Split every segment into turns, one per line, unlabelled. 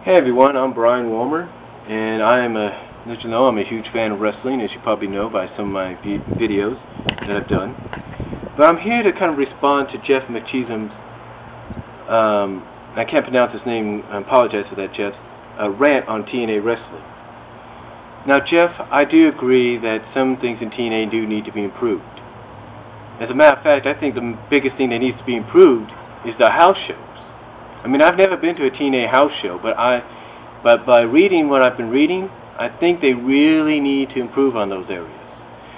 Hey everyone, I'm Brian Walmer, and I'm a huge fan of wrestling, as you probably know by some of my videos that I've done. But I'm here to kind of respond to Jeff McChisholm's, I can't pronounce his name, I apologize for that, Jeff, rant on TNA wrestling. Now Jeff, I do agree that some things in TNA do need to be improved. As a matter of fact, I think the biggest thing that needs to be improved is the house shows. I mean, I've never been to a TNA house show, but by reading what I've been reading, I think they really need to improve on those areas.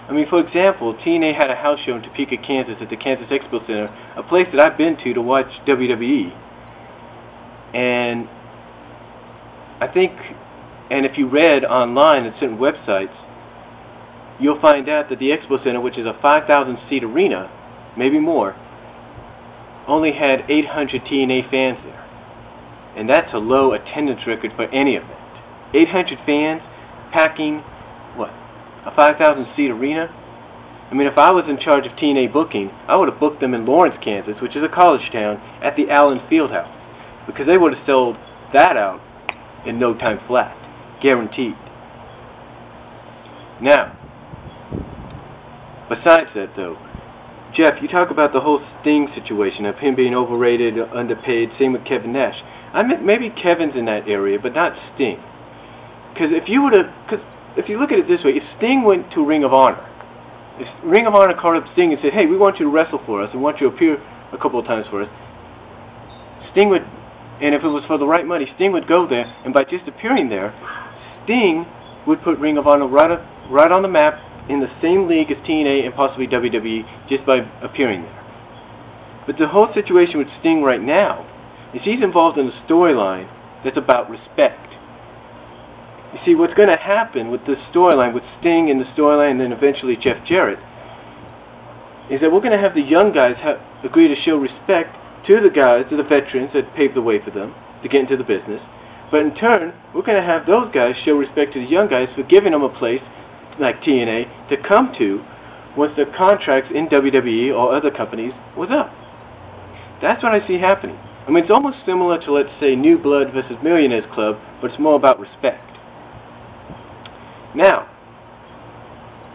I mean, for example, TNA had a house show in Topeka, Kansas at the Kansas Expo Center, a place that I've been to watch WWE. And I think, and if you read online at certain websites, you'll find out that the Expo Center, which is a 5,000-seat arena, maybe more, only had 800 TNA fans there. And that's a low attendance record for any event. 800 fans packing, what, a 5,000-seat arena? I mean, if I was in charge of TNA booking, I would have booked them in Lawrence, Kansas, which is a college town, at the Allen Fieldhouse, because they would have sold that out in no time flat. Guaranteed. Now, besides that though, Jeff, you talk about the whole Sting situation of him being overrated, underpaid, same with Kevin Nash. I mean, maybe Kevin's in that area, but not Sting. Because if you look at it this way, if Sting went to Ring of Honor, if Ring of Honor called up Sting and said, hey, we want you to wrestle for us, and want you to appear a couple of times for us, Sting would, and if it was for the right money, Sting would go there, and by just appearing there, Sting would put Ring of Honor right on the map, in the same league as TNA and possibly WWE, just by appearing there. But the whole situation with Sting right now is he's involved in a storyline that's about respect. You see, what's going to happen with this storyline, with Sting in the storyline and then eventually Jeff Jarrett, is that we're going to have the young guys agree to show respect to the guys, to the veterans that paved the way for them to get into the business. But in turn, we're going to have those guys show respect to the young guys for giving them a place like TNA to come to once their contracts in WWE or other companies was up. That's what I see happening. I mean, it's almost similar to, let's say, New Blood versus Millionaires Club, but it's more about respect. Now,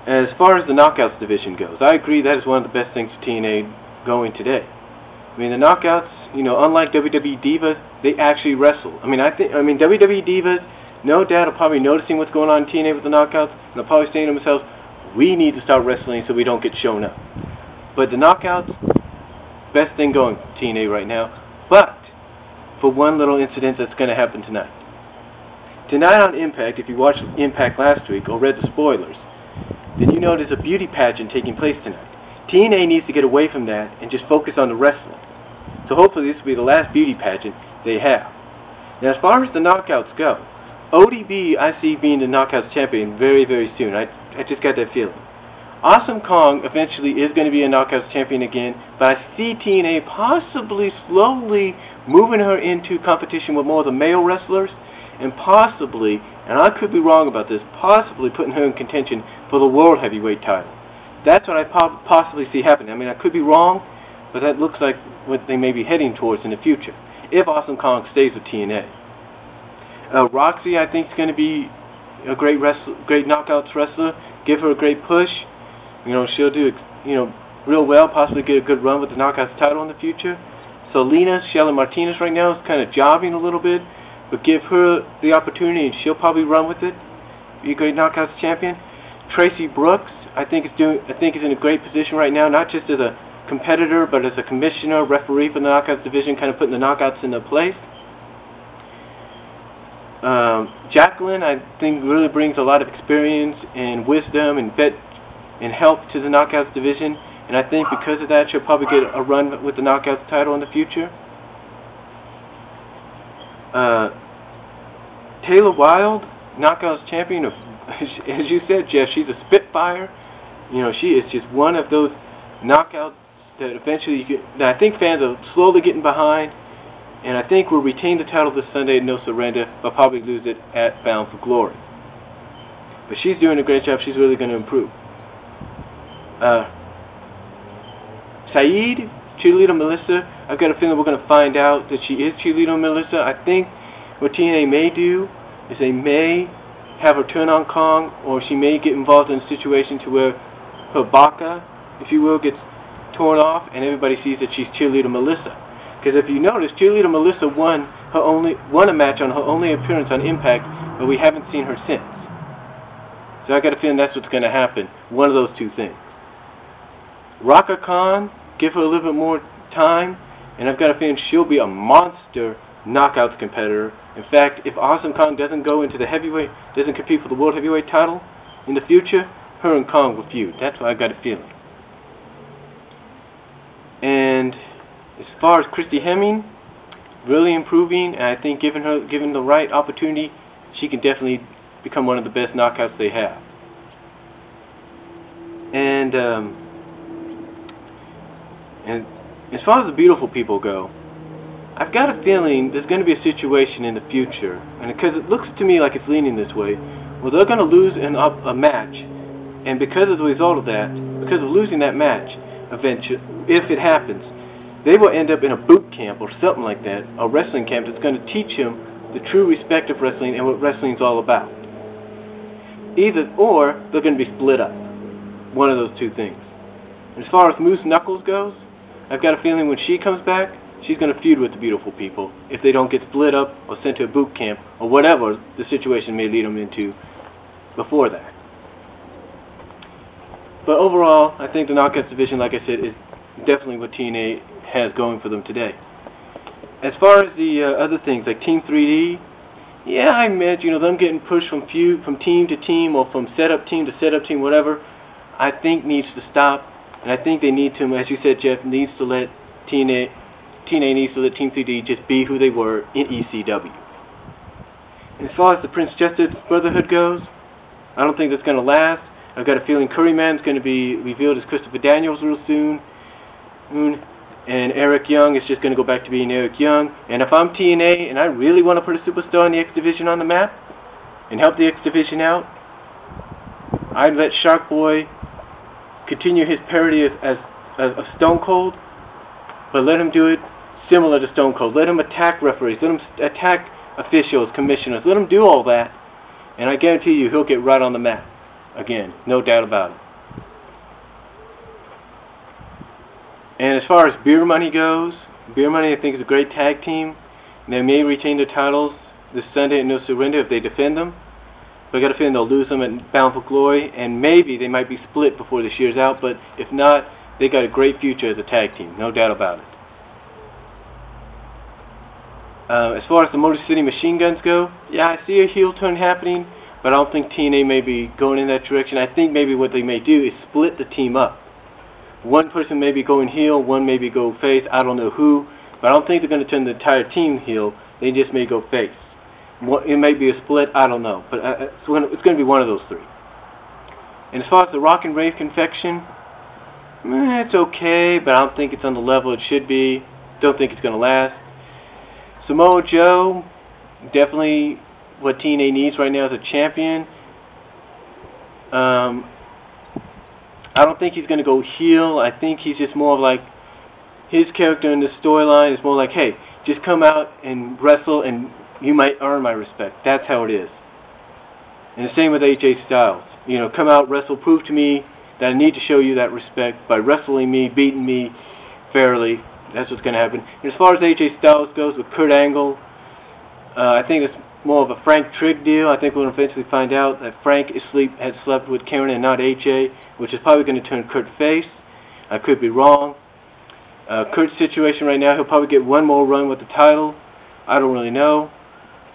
as far as the Knockouts division goes, I agree that is one of the best things for TNA going today. I mean, the Knockouts, you know, unlike WWE Divas, they actually wrestle. I mean, WWE Divas, no doubt, are probably noticing what's going on in TNA with the Knockouts, and they're probably saying to themselves, we need to start wrestling so we don't get shown up. But the Knockouts, best thing going for TNA right now, but for one little incident that's going to happen tonight. Tonight on Impact, if you watched Impact last week or read the spoilers, then you know there's a beauty pageant taking place tonight. TNA needs to get away from that and just focus on the wrestling. So hopefully this will be the last beauty pageant they have. Now as far as the Knockouts go, ODB, I see being the Knockouts champion very, very soon. I just got that feeling. Awesome Kong eventually is going to be a Knockouts champion again, but I see TNA possibly slowly moving her into competition with more of the male wrestlers, and possibly, and I could be wrong about this, possibly putting her in contention for the World Heavyweight title. That's what I possibly see happening. I mean, I could be wrong, but that looks like what they may be heading towards in the future, if Awesome Kong stays with TNA. Roxy, I think, is going to be a great Knockouts wrestler. Give her a great push. You know, she'll do, you know, real well, possibly get a good run with the Knockouts title in the future. Selena, Shelly Martinez right now is kind of jobbing a little bit, but give her the opportunity and she'll probably run with it. Be a great Knockouts champion. Tracy Brooks, I think is in a great position right now, not just as a competitor, but as a commissioner, referee for the Knockouts division, kind of putting the Knockouts into place. Jacqueline, I think, really brings a lot of experience and wisdom and help to the Knockouts division, and I think because of that, she'll probably get a run with the Knockouts title in the future. Taylor Wilde, Knockouts champion, as you said, Jeff, she's a spitfire. You know, she is just one of those knockouts that eventually that I think fans are slowly getting behind. And I think we'll retain the title this Sunday at No Surrender, but probably lose it at Bound for Glory. But she's doing a great job. She's really going to improve. Saeed, Cheerleader Melissa, I've got a feeling we're going to find out that she is Cheerleader Melissa. I think what TNA may do is they may have her turn on Kong, or she may get involved in a situation to where her baka, if you will, gets torn off, and everybody sees that she's Cheerleader Melissa. Because if you notice, Cheerleader Melissa won a match on her only appearance on Impact, but we haven't seen her since. So I got a feeling that's what's going to happen. One of those two things. Raka Khan, give her a little bit more time, and I've got a feeling she'll be a monster knockouts competitor. In fact, if Awesome Kong doesn't go into the heavyweight, doesn't compete for the World Heavyweight title in the future, her and Kong will feud. That's what I got a feeling. And as far as Christy Hemming, really improving, and I think given the right opportunity, she can definitely become one of the best knockouts they have. And as far as the beautiful people go, I've got a feeling there's going to be a situation in the future, and because it looks to me like it's leaning this way, well, they're going to lose a match, and because of the result of that, because of losing that match, eventually, if it happens, they will end up in a boot camp or something like that, a wrestling camp that's going to teach them the true respect of wrestling and what wrestling's all about. Either or, they're going to be split up. One of those two things. And as far as Moose Knuckles goes, I've got a feeling when she comes back, she's going to feud with the beautiful people if they don't get split up or sent to a boot camp or whatever the situation may lead them into before that. But overall, I think the Knockouts division, like I said, is definitely what TNA has going for them today. As far as the other things like Team 3D, yeah, I meant, them getting pushed from team to team or from setup team to setup team, whatever, I think needs to stop. And I think they need to, as you said, Jeff, needs to let TNA needs to let Team 3D just be who they were in ECW. And as far as the Prince Justice Brotherhood goes, I don't think that's going to last. I've got a feeling Curryman's going to be revealed as Christopher Daniels real soon. And Eric Young is just going to go back to being Eric Young. And if I'm TNA and I really want to put a superstar in the X Division on the map and help the X Division out, I'd let Shark Boy continue his parody of Stone Cold, but let him do it similar to Stone Cold. Let him attack referees, let him attack officials, commissioners, let him do all that, and I guarantee you he'll get right on the map again, no doubt about it. And as far as Beer Money goes, Beer Money I think is a great tag team. They may retain their titles this Sunday at No Surrender if they defend them. But I got a feeling they'll lose them at Bound for Glory, and maybe they might be split before this year's out, but if not, they got a great future as a tag team, no doubt about it. As far as the Motor City Machine Guns go, yeah, I see a heel turn happening, but I don't think TNA may be going in that direction. I think maybe what they may do is split the team up. One person may be going heel, one may be go face, I don't know who, but I don't think they're going to turn the entire team heel, they just may go face. It may be a split, I don't know, but it's going to be one of those three. And as far as the Rock and Rave Confection, it's okay, but I don't think it's on the level it should be. Don't think it's going to last. Samoa Joe, definitely what TNA needs right now is a champion. I don't think he's going to go heel. I think he's just more of like, his character in the storyline is more like, hey, just come out and wrestle and you might earn my respect. That's how it is. And the same with AJ Styles. Come out, wrestle, prove to me that I need to show you that respect by wrestling me, beating me fairly. That's what's going to happen. And as far as AJ Styles goes with Kurt Angle, I think it's more of a Frank Trigg deal. I think we'll eventually find out that Frank had slept with Karen and not AJ, which is probably going to turn Kurt face. I could be wrong. Kurt's situation right now, he'll probably get one more run with the title. I don't really know.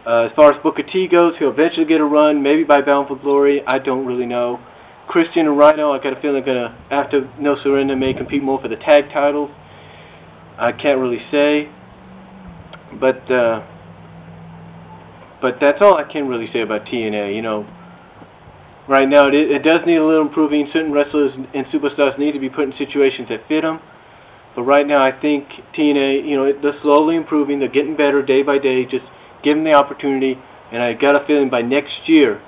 As far as Booker T goes, he'll eventually get a run, maybe by Bound for Glory. I don't really know. Christian and Rhino, I got a feeling they're going to, after No Surrender, may compete more for the tag titles. I can't really say. But that's all I can really say about TNA. Right now it does need a little improving. Certain wrestlers and superstars need to be put in situations that fit them. But right now I think TNA, they're slowly improving. They're getting better day by day. Just give them the opportunity. And I got a feeling by next year,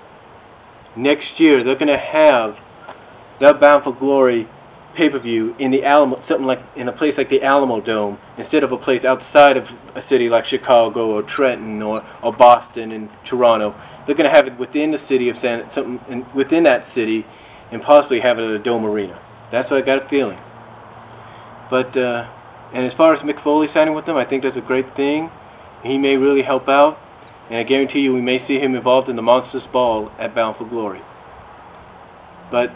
they're going to have that Bound for Glory pay-per-view in the Alamo, something like in a place like the Alamo Dome, instead of a place outside of a city like Chicago or Trenton or Boston and Toronto. They're going to have it within the city of within that city, and possibly have it at a Dome Arena. That's what I got a feeling. But and as far as Mick Foley signing with them, I think that's a great thing. He may really help out, and I guarantee you we may see him involved in the Monsters Ball at Bound for Glory. But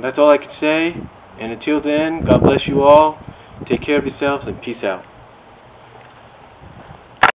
that's all I can say. And until then, God bless you all. Take care of yourselves and peace out.